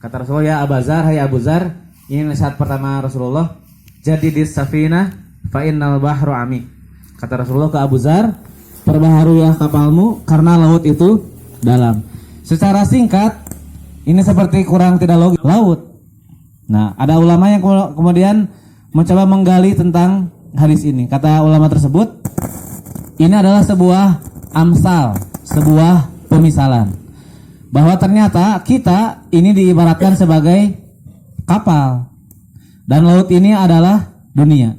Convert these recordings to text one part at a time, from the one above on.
Kata Rasulullah, ya Abu Zar, hai Abu Zar, ini nasihat pertama Rasulullah, jadidis safinah fa innal bahru amik. Kata Rasulullah ke Abu Zar, perbaharui kapalmu karena laut itu dalam. Secara singkat, ini seperti kurang tidak logis. Laut. Nah, ada ulama yang kemudian mencoba menggali tentang hadis ini. Kata ulama tersebut, ini adalah sebuah amsal, sebuah pemisalan. Bahwa ternyata kita ini diibaratkan sebagai kapal. Dan laut ini adalah dunia.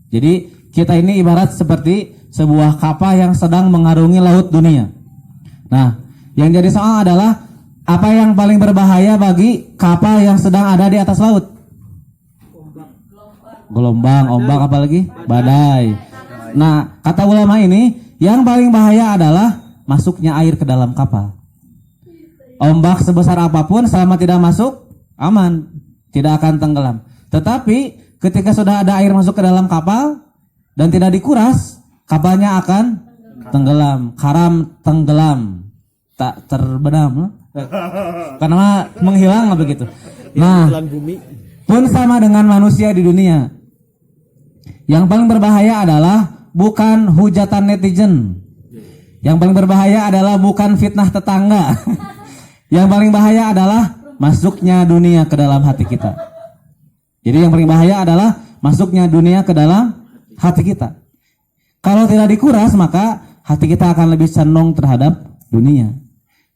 Jadi kita ini ibarat seperti sebuah kapal yang sedang mengarungi laut dunia. Nah, yang jadi soal adalah apa yang paling berbahaya bagi kapal yang sedang ada di atas laut? Gelombang, ombak, apa lagi? Badai. Nah, kata ulama ini, yang paling bahaya adalah masuknya air ke dalam kapal. Ombak sebesar apapun selama tidak masuk, aman, tidak akan tenggelam. Tetapi ketika sudah ada air masuk ke dalam kapal dan tidak dikuras, kapalnya akan tenggelam, karam tenggelam, tak terbenam, karena menghilang begitu. Nah, pun sama dengan manusia di dunia. Yang paling berbahaya adalah bukan hujatan netizen. Yang paling berbahaya adalah bukan fitnah tetangga. Yang paling bahaya adalah masuknya dunia ke dalam hati kita. Jadi yang paling bahaya adalah masuknya dunia ke dalam hati kita. Kalau tidak dikuras, maka hati kita akan lebih condong terhadap dunia.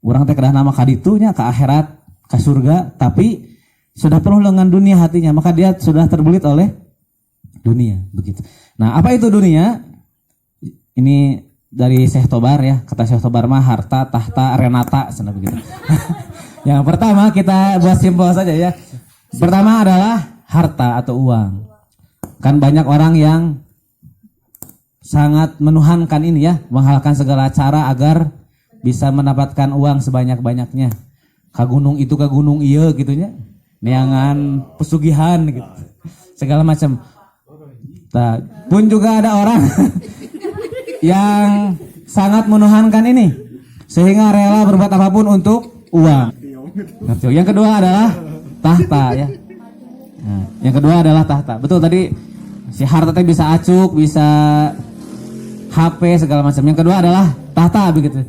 Orang teh kedah nama kaditunya ke akhirat, ke surga, tapi sudah penuh dengan dunia hatinya, maka dia sudah terbelit oleh dunia, begitu. Nah, apa itu dunia? Ini dari Syekh Tobar ya, kata Syekh Tobar mah harta, tahta, renata, sana begitu. Yang pertama kita buat simpel saja ya. Pertama adalah harta atau uang. Kan banyak orang yang sangat menuhankan ini ya, menghalalkan segala cara agar bisa mendapatkan uang sebanyak-banyaknya. Ka gunung itu, ka gunung iya gitunya. Neangan pesugihan gitu. Segala macam. Nah, pun juga ada orang yang sangat menuhankan ini sehingga rela berbuat apapun untuk uang. Yang kedua adalah tahta ya. Nah, yang kedua adalah tahta. Betul tadi si harta teh bisa acuk, bisa HP segala macam. Yang kedua adalah tahta begitu.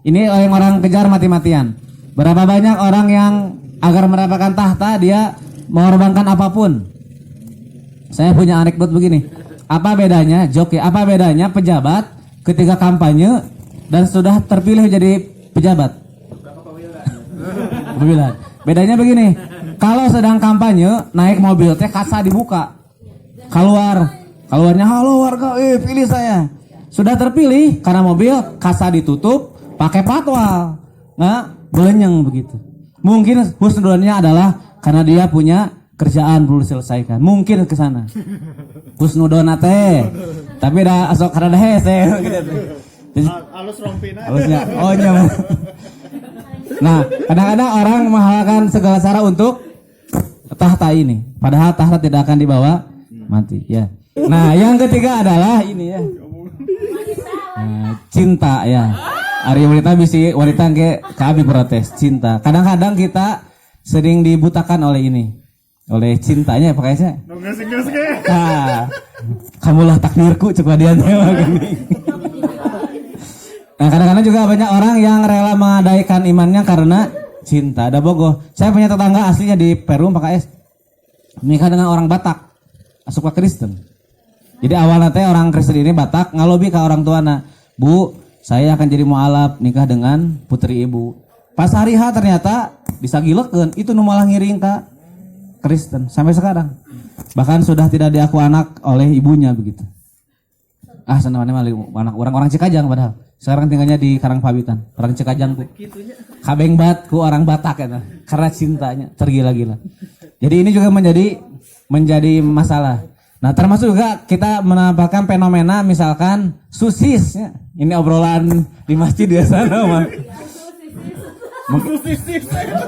Ini yang orang kejar mati-matian. Berapa banyak orang yang agar mendapatkan tahta dia mengorbankan apapun. Saya punya anekdot begini. Apa bedanya joki? Apa bedanya pejabat ketika kampanye dan sudah terpilih jadi pejabat? Pemilihan. Bedanya begini. Kalau sedang kampanye naik mobil teh kasa dibuka. Keluarnya halo warga, pilih saya. Sudah terpilih karena mobil kasa ditutup pakai patwal. Nggak belenyeng begitu. Mungkin husnudonnya adalah karena dia punya kerjaan perlu diselesaikan. Mungkin ke sana. Husnudona teh. Tapi dah asok karena hese gitu. Alus rompina. Halusnya. Oh nyaman. Nah, kadang-kadang orang menghalalkan segala cara untuk tahta ini. Padahal tahta tidak akan dibawa mati, ya. Nah, yang ketiga adalah ini ya. Nah, cinta ya. Ari wanita ke kami protes cinta. Kadang-kadang kita sering dibutakan oleh ini. Oleh cintanya pakai saya. Nah, kamulah takdirku coba dia Nah, kadang-kadang juga banyak orang yang rela menggadaikan imannya karena cinta. Ada bogoh. Saya punya tetangga aslinya di Peru Pak KS. Menikah dengan orang Batak. Asup ke Kristen. Jadi awalnya teh orang Kristen ini Batak ngalobi ke orang tuana. Bu, saya akan jadi mualaf nikah dengan putri ibu. Pas hari H ternyata disagilekeun. Itu nu malah ngiring ke Kristen sampai sekarang. Bahkan sudah tidak diaku anak oleh ibunya begitu. Sana mana anak orang Cikajang padahal. Sekarang tinggalnya di Karangpawitan. Orang Cikajang tuh. Kabengbat ku orang Batak ya. Karena cintanya tergila-gila. Jadi ini juga menjadi masalah. Nah, termasuk juga kita menampilkan fenomena misalkan susis ya. Ini obrolan di masjid di sana mah.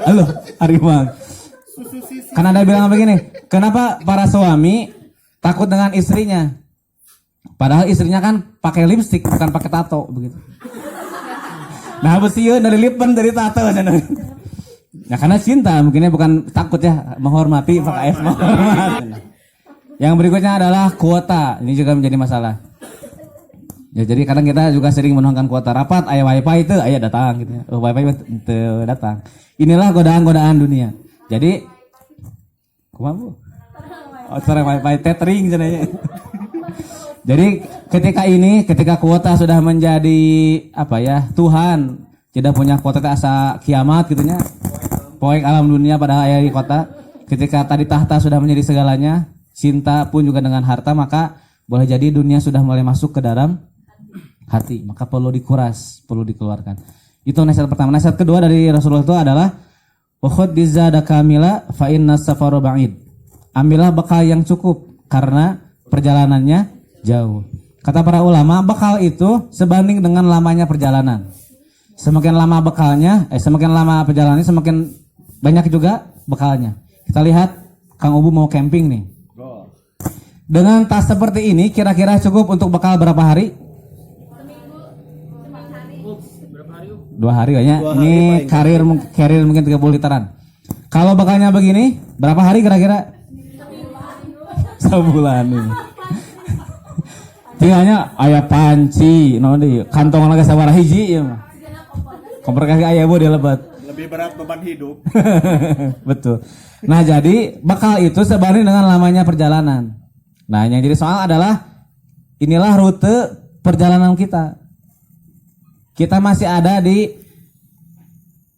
Halo, Arimang. Karena ada bilang begini, kenapa para suami takut dengan istrinya? Padahal istrinya kan pakai lipstik bukan pakai tato begitu. Nah, besieu dari lipen dari tato. Ya karena cinta, mungkinnya bukan takut ya, menghormati pakai F menghormati. Yang berikutnya adalah kuota. Ini juga menjadi masalah. Ya jadi kadang kita juga sering menuangkan kuota rapat, aya wifi itu, aya datang gitu ya. Oh, wifi itu datang. Inilah godaan-godaan dunia. Jadi kumaha Bu? Oh, cara wifi tethering cenanya. Jadi ketika kuota sudah menjadi apa ya, Tuhan tidak punya kuota asa kiamat gitu nya. Poek alam dunia pada aya di kota. Ketika tadi tahta sudah menjadi segalanya, cinta pun juga dengan harta, maka boleh jadi dunia sudah mulai masuk ke dalam hati, maka perlu dikuras, perlu dikeluarkan. Itu nasihat pertama. Nasihat kedua dari Rasulullah itu adalah ukhud bizada kamila fa inna safaru ba'id. Ambillah bekal yang cukup karena perjalanannya jauh. Kata para ulama, bekal itu sebanding dengan lamanya perjalanan. Semakin lama bekalnya, semakin lama perjalanannya, semakin banyak juga bekalnya. Kita lihat Kang Ubu mau camping nih. Dengan tas seperti ini kira-kira cukup untuk bekal berapa hari? 2 hari kayaknya. Ini karir mungkin 30 literan. Kalau bekalnya begini, berapa hari kira-kira? Sebulan ini. Tinggalnya aya panci, kantong lagi sabaraha hiji ya mah. Kompor kaki aya Bu dia lebat. Lebih berat beban hidup. Betul. Nah, jadi bekal itu sebanding dengan lamanya perjalanan. Nah, yang jadi soal adalah inilah rute perjalanan kita. Kita masih ada di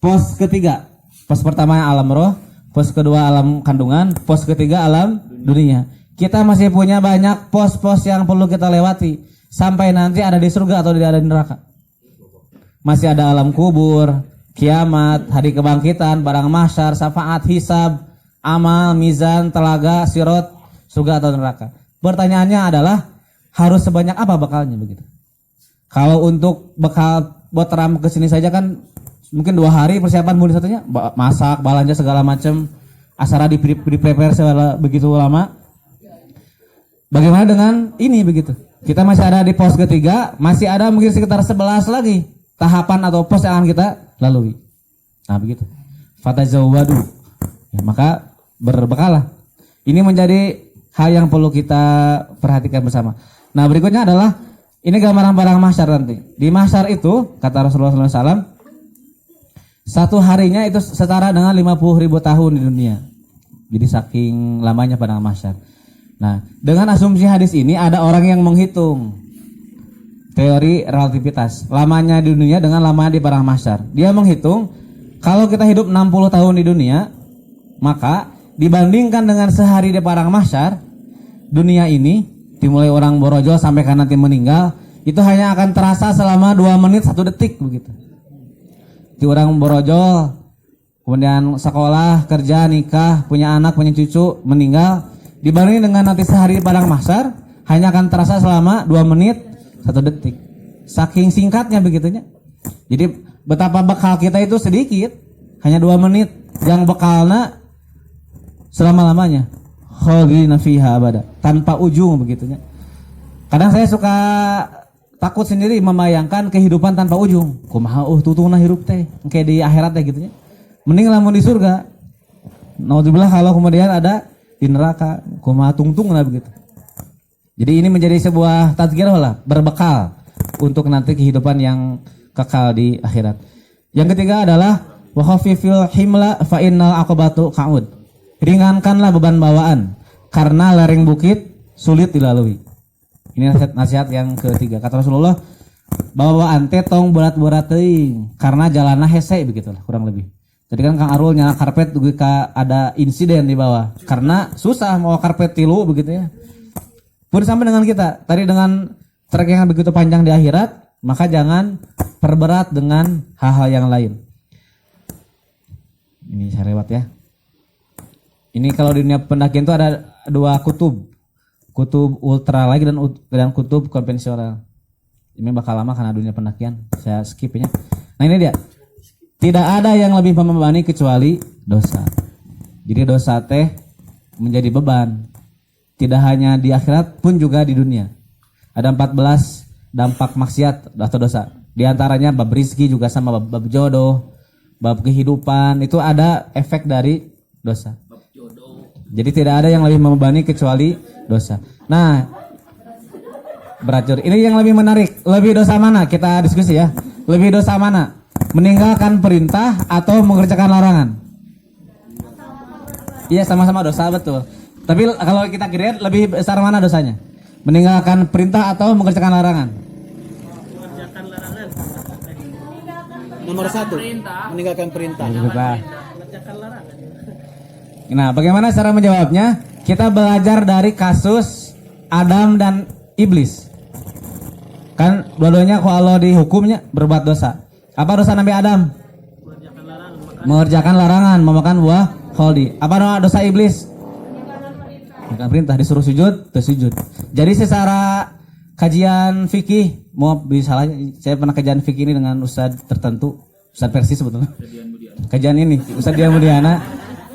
pos ketiga. Pos pertama alam roh, pos kedua alam kandungan, pos ketiga alam dunia. Kita masih punya banyak pos-pos yang perlu kita lewati sampai nanti ada di surga atau ada di neraka. Masih ada alam kubur, kiamat, hari kebangkitan, barang mahsyar, syafaat, hisab, amal, mizan, telaga, sirot, surga atau neraka. Pertanyaannya adalah harus sebanyak apa bekalnya begitu? Kalau untuk bekal buat teram ke sini saja kan mungkin 2 hari persiapan bun satunya, masak, belanja segala macam, asara di prepare segala begitu lama. Bagaimana dengan ini begitu? Kita masih ada di pos ketiga, masih ada mungkin sekitar 11 lagi tahapan atau pos yang akan kita lalui. Nah begitu. Fatazawwadu. Ya, maka berbekalah. Ini menjadi hal yang perlu kita perhatikan bersama. Nah berikutnya adalah ini gambaran barang mahsyar nanti. Di mahsyar itu kata Rasulullah SAW, satu harinya itu setara dengan 50.000 tahun di dunia. Jadi saking lamanya padang mahsyar. Nah dengan asumsi hadis ini ada orang yang menghitung teori relativitas lamanya di dunia dengan lamanya di padang mahsyar. Dia menghitung kalau kita hidup 60 tahun di dunia, maka dibandingkan dengan sehari di padang mahsyar, dunia ini dimulai orang borojol sampai kan nanti meninggal itu hanya akan terasa selama 2 menit 1 detik begitu. Di orang borojol, kemudian sekolah, kerja, nikah, punya anak, punya cucu, meninggal, dibanding dengan nanti sehari di padang mahsyar hanya akan terasa selama 2 menit 1 detik. Saking singkatnya begitunya. Jadi betapa bekal kita itu sedikit, hanya 2 menit, yang bekalna selama-lamanya. Khalidina fiha abada, tanpa ujung begitunya. Kadang saya suka takut sendiri membayangkan kehidupan tanpa ujung. Kumaha tutungna hirup teh kayak di akhirat teh gitunya. Mending lamun di surga. Naudzubillah kalau kemudian ada di neraka, kumaha tungtungna begitu. Jadi ini menjadi sebuah tazkirah lah, berbekal untuk nanti kehidupan yang kekal di akhirat. Yang ketiga adalah wa khafifil himla fa innal aqabatu qa'ud. Ringankanlah beban bawaan karena lereng bukit sulit dilalui. Ini nasihat yang ketiga. Kata Rasulullah, bawaan teh tong berat-berat teuing karena jalanna hese begitulah kurang lebih. Jadi kan Kang Arul nyala karpet juga ada insiden di bawah karena susah mau karpet tilu begitu ya. Pun sama dengan kita. Tadi dengan trek yang begitu panjang di akhirat, maka jangan perberat dengan hal-hal yang lain. Ini saya lewat ya. Ini kalau di dunia pendakian itu ada 2 kutub. Kutub ultra lagi dan kutub konvensional. Ini bakal lama karena dunia pendakian. Saya skip ya. Nah ini dia. Tidak ada yang lebih membebani kecuali dosa. Jadi dosa teh menjadi beban. Tidak hanya di akhirat pun juga di dunia. Ada 14 dampak maksiat atau dosa. Di antaranya bab rizki juga sama bab jodoh, bab kehidupan itu ada efek dari dosa. Jadi tidak ada yang lebih membebani kecuali dosa. Nah, beracur. Ini yang lebih menarik. Lebih dosa mana? Kita diskusi ya. Lebih dosa mana? Meninggalkan perintah atau mengerjakan larangan? Iya, sama-sama dosa, betul. Tapi kalau kita kira lebih besar mana dosanya? Meninggalkan perintah atau mengerjakan larangan? Nomor 1, meninggalkan perintah. Nah, bagaimana cara menjawabnya? Kita belajar dari kasus Adam dan Iblis. Kan dua-duanya kalau dihukumnya berbuat dosa. Apa dosa Nabi Adam? Mengerjakan larangan, memakan buah kholdi. Apa dosa Iblis? Mengerjakan perintah, disuruh sujud, tersujud. Jadi secara kajian fikih, mau misalnya saya pernah kajian fikih ini dengan ustaz tertentu, ustaz Persis sebetulnya. Kajian ini, Ustaz Dian Mudiana.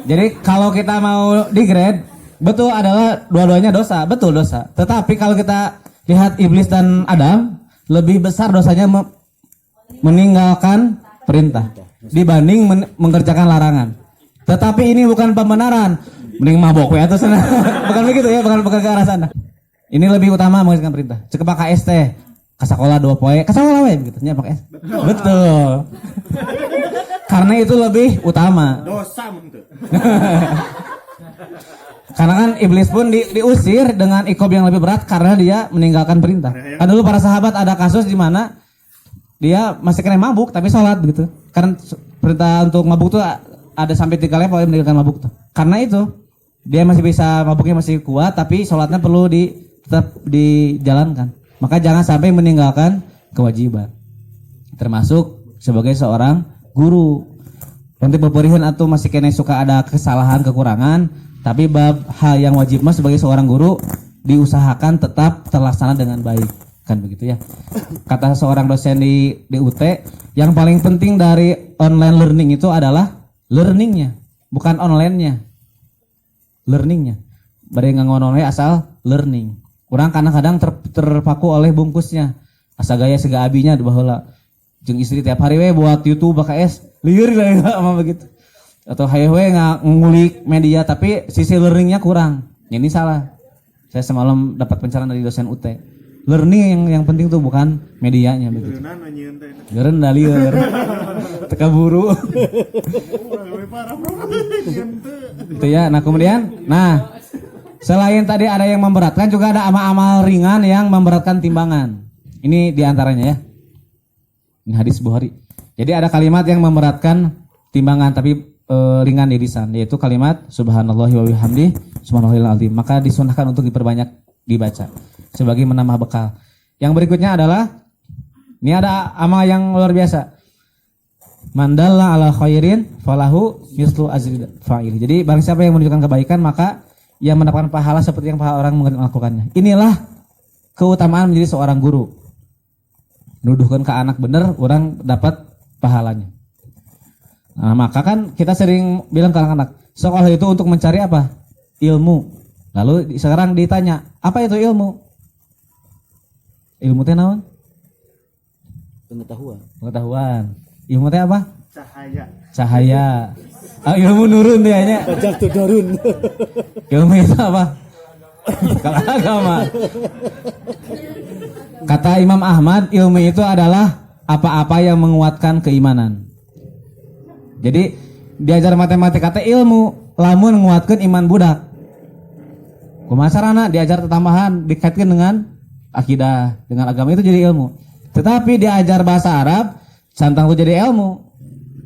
Jadi kalau kita mau di grade, betul adalah dua-duanya dosa, betul dosa. Tetapi kalau kita lihat Iblis dan Adam, lebih besar dosanya meninggalkan perintah dibanding mengerjakan larangan. Tetapi ini bukan pembenaran. Mending mabok ya atau sana. Bukan begitu ya, bukan ke arah sana. Ini lebih utama mengerjakan perintah. Cek pakai ST, ke sekolah 2 poe, ke sekolah we begitu nya pakai S. Betul. Karena itu lebih utama. Dosa mentu. Karena kan iblis pun diusir dengan ikob yang lebih berat karena dia meninggalkan perintah. Kan dulu para sahabat ada kasus di mana dia masih kena mabuk tapi sholat begitu. Karena perintah untuk mabuk tuh ada sampai 3 level yang meninggalkan mabuk tuh. Karena itu dia masih bisa, mabuknya masih kuat tapi sholatnya perlu tetap dijalankan. Maka jangan sampai meninggalkan kewajiban. Termasuk sebagai seorang guru. Nanti beperihan atau masih kena suka ada kesalahan kekurangan, tapi bab hal yang wajib mah sebagai seorang guru diusahakan tetap terlaksana dengan baik, kan begitu ya. Kata seorang dosen di UT, yang paling penting dari online learning itu adalah learningnya, bukan online-nya. Learningnya. Bari ngangonon asal learning. Kurang kadang-kadang terpaku oleh bungkusnya. Asa gaya sega abinya baheula. Jeung istri tiap hari we buat YouTube BKS, lieur lah sama begitu. Atau hayang we ngulik media tapi sisi learningnya kurang. Ini salah. Saya semalam dapat pencerahan dari dosen UT. Learning yang penting tuh bukan medianya begitu. Geureun da lieur. Teka buru. Itu ya. Nah, kemudian selain tadi ada yang memberatkan juga ada amal-amal ringan yang memberatkan timbangan. Ini diantaranya ya. Ini hadis Bukhari. Jadi ada kalimat yang memberatkan timbangan tapi ringan di lisan, yaitu kalimat subhanallahi wa bihamdi subhanallahil azim. Maka disunahkan untuk diperbanyak dibaca sebagai menambah bekal. Yang berikutnya adalah ini ada amal yang luar biasa. Mandalla ala khairin falahu mislu ajri fa'il. Jadi barang siapa yang menunjukkan kebaikan maka ia mendapatkan pahala seperti yang pahala orang melakukannya. Inilah keutamaan menjadi seorang guru. Nuduhkan ke anak bener, orang dapat pahalanya. Nah, maka kan kita sering bilang ke anak-anak, sekolah itu untuk mencari apa? Ilmu. Lalu sekarang ditanya, apa itu ilmu? Ilmu teh naon? Pengetahuan. Ilmu teh apa? Cahaya. Ilmu nurun dia nya. Jatuh darun. Ilmu itu apa? Kalau agama. Kata Imam Ahmad, ilmu itu adalah apa-apa yang menguatkan keimanan. Jadi diajar matematika teh ilmu, lamun menguatkan iman budak. Kumaha carana diajar tambahan dikaitkan dengan akidah, dengan agama itu jadi ilmu. Tetapi diajar bahasa Arab, santang itu jadi ilmu.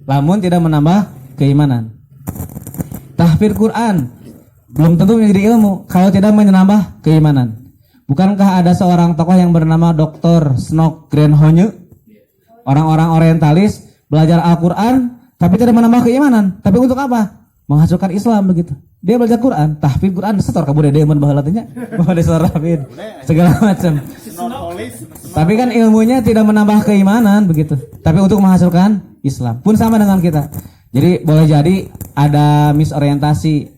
Lamun tidak menambah keimanan. Tahfidz Quran belum tentu menjadi ilmu kalau tidak menambah keimanan. Bukankah ada seorang tokoh yang bernama Dr. Snok Grenhonye? Orang-orang orientalis belajar Al-Quran tapi tidak menambah keimanan. Tapi untuk apa? Menghasilkan Islam begitu. Dia belajar Quran, tahfidz Quran, setor kabur dia mun baheula teh nya. Bahwa setor tahfidz segala macam. Tapi kan ilmunya tidak menambah keimanan begitu. Tapi untuk menghasilkan Islam. Pun sama dengan kita. Jadi boleh jadi ada misorientasi.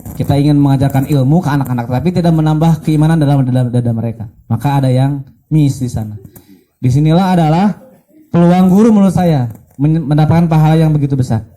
Kita ingin mengajarkan ilmu ke anak-anak tapi tidak menambah keimanan dalam dada mereka. Maka ada yang miss di sana. Disinilah adalah peluang guru menurut saya. mendapatkan pahala yang begitu besar.